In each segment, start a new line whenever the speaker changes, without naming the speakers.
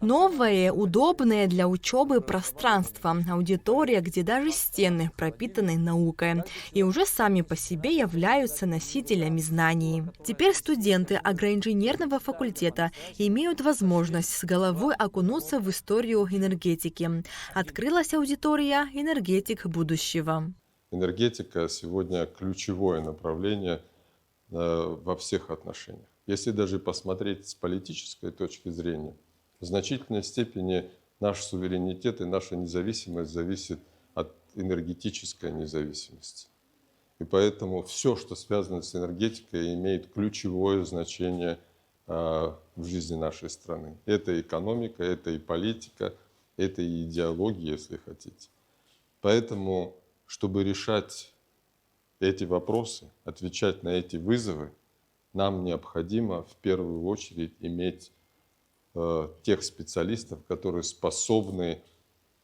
Новое, удобное для учебы пространство, аудитория, где даже стены пропитаны наукой и уже сами по себе являются носителями знаний. Теперь студенты агроинженерного факультета имеют возможность с головой окунуться в историю энергетики. Открылась аудитория «Энергетик будущего».
Энергетика сегодня ключевое направление во всех отношениях. Если даже посмотреть с политической точки зрения, в значительной степени наш суверенитет и наша независимость зависит от энергетической независимости. И поэтому все, что связано с энергетикой, имеет ключевое значение в жизни нашей страны. Это экономика, это и политика, это и идеология, если хотите. Поэтому, чтобы решать эти вопросы, отвечать на эти вызовы, нам необходимо в первую очередь иметь тех специалистов, которые способны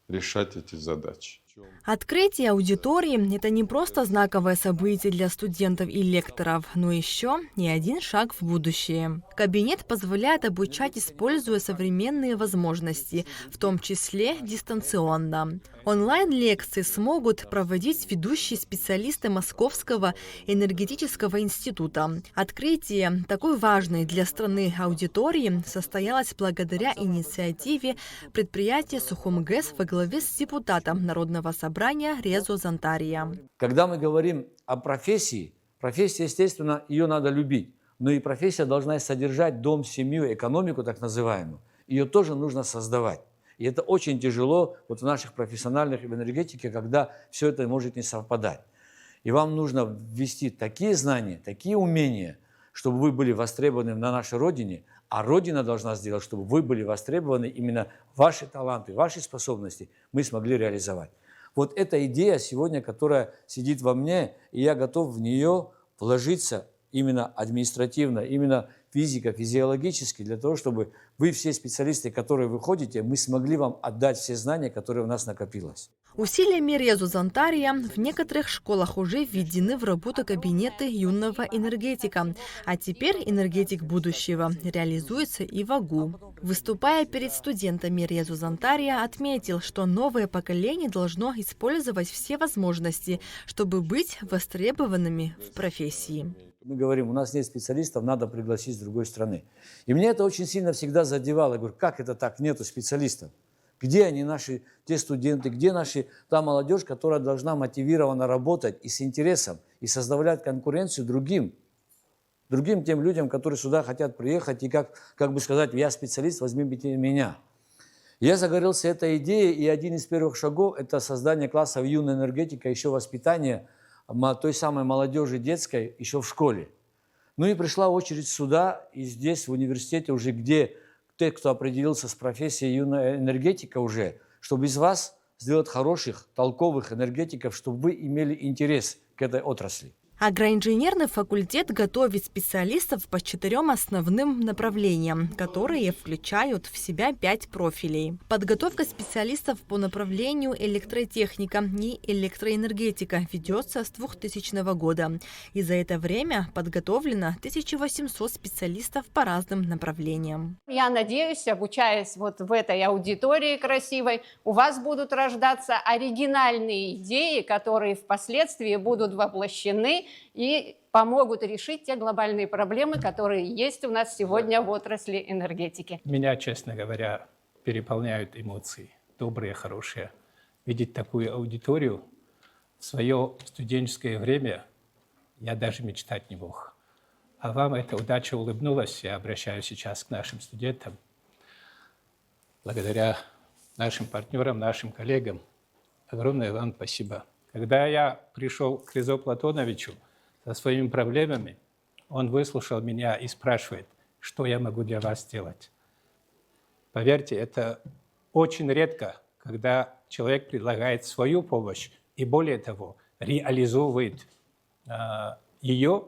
решать эти задачи.
Открытие аудитории – это не просто знаковое событие для студентов и лекторов, но еще и один шаг в будущее. Кабинет позволяет обучать, используя современные возможности, в том числе дистанционно. Онлайн-лекции смогут проводить ведущие специалисты Московского энергетического института. Открытие такой важной для страны аудитории состоялось благодаря инициативе предприятия Сухумгэс во главе с депутатом Народного собрания Резо Зантария.
Когда мы говорим о профессии, естественно, ее надо любить. Но и профессия должна содержать дом, семью, экономику так называемую. Ее тоже нужно создавать. И это очень тяжело вот в наших профессиональных в энергетике, когда все это может не совпадать. И вам нужно ввести такие знания, такие умения, чтобы вы были востребованы на нашей Родине, а Родина должна сделать, чтобы вы были востребованы, именно ваши таланты, ваши способности мы смогли реализовать. Вот эта идея сегодня, которая сидит во мне, и я готов в нее вложиться именно административно, именно физико-физиологически, для того, чтобы вы, все специалисты, которые выходите, мы смогли вам отдать все знания, которые у нас накопилось.
Усилиями Резо Зантария в некоторых школах уже введены в работу кабинеты юного энергетика, а теперь энергетик будущего реализуется и в АГУ. Выступая перед студентами, Резо Зантария отметил, что новое поколение должно использовать все возможности, чтобы быть востребованными в профессии.
Мы говорим, у нас нет специалистов, надо пригласить с другой страны. И меня это очень сильно всегда задевало. Я говорю, как это так, нету специалистов? Где они, наши, те студенты, где та молодежь, которая должна мотивированно работать и с интересом, и создавать конкуренцию другим тем людям, которые сюда хотят приехать, и как бы сказать, я специалист, возьмите меня. Я загорелся этой идеей, и один из первых шагов – это создание классов юной энергетики, еще воспитание той самой молодежи детской еще в школе. Ну и пришла очередь сюда, и здесь, в университете, уже где те, кто определился с профессией юная энергетика уже, чтобы из вас сделать хороших, толковых энергетиков, чтобы вы имели интерес к этой отрасли.
Агроинженерный факультет готовит специалистов по 4 основным направлениям, которые включают в себя 5 профилей. Подготовка специалистов по направлению электротехника и электроэнергетика ведется с 2000 года. И за это время подготовлено 1800 специалистов по разным направлениям.
Я надеюсь, обучаясь вот в этой аудитории красивой, у вас будут рождаться оригинальные идеи, которые впоследствии будут воплощены и помогут решить те глобальные проблемы, которые есть у нас сегодня в отрасли энергетики.
Меня, честно говоря, переполняют эмоции, добрые, хорошие. Видеть такую аудиторию в свое студенческое время я даже мечтать не мог. А вам эта удача улыбнулась. Я обращаюсь сейчас к нашим студентам. Благодаря нашим партнерам, нашим коллегам, огромное вам спасибо. Когда я пришел к Резо Платоновичу со своими проблемами, он выслушал меня и спрашивает, что я могу для вас сделать. Поверьте, это очень редко, когда человек предлагает свою помощь и, более того, реализовывает ее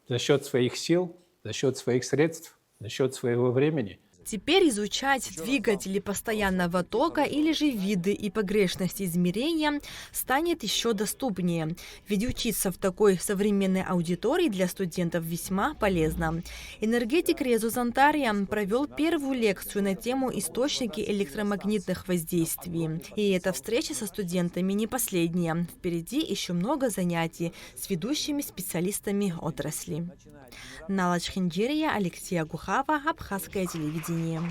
за счет своих сил, за счет своих средств, за счет своего времени.
Теперь изучать двигатели постоянного тока или же виды и погрешности измерения станет еще доступнее, ведь учиться в такой современной аудитории для студентов весьма полезно. Энергетик Резо Зантария провел первую лекцию на тему «Источники электромагнитных воздействий». И эта встреча со студентами не последняя. Впереди еще много занятий с ведущими специалистами отрасли. Нала Чхинджерия, Алексей Агухава, Абхазское телевидение.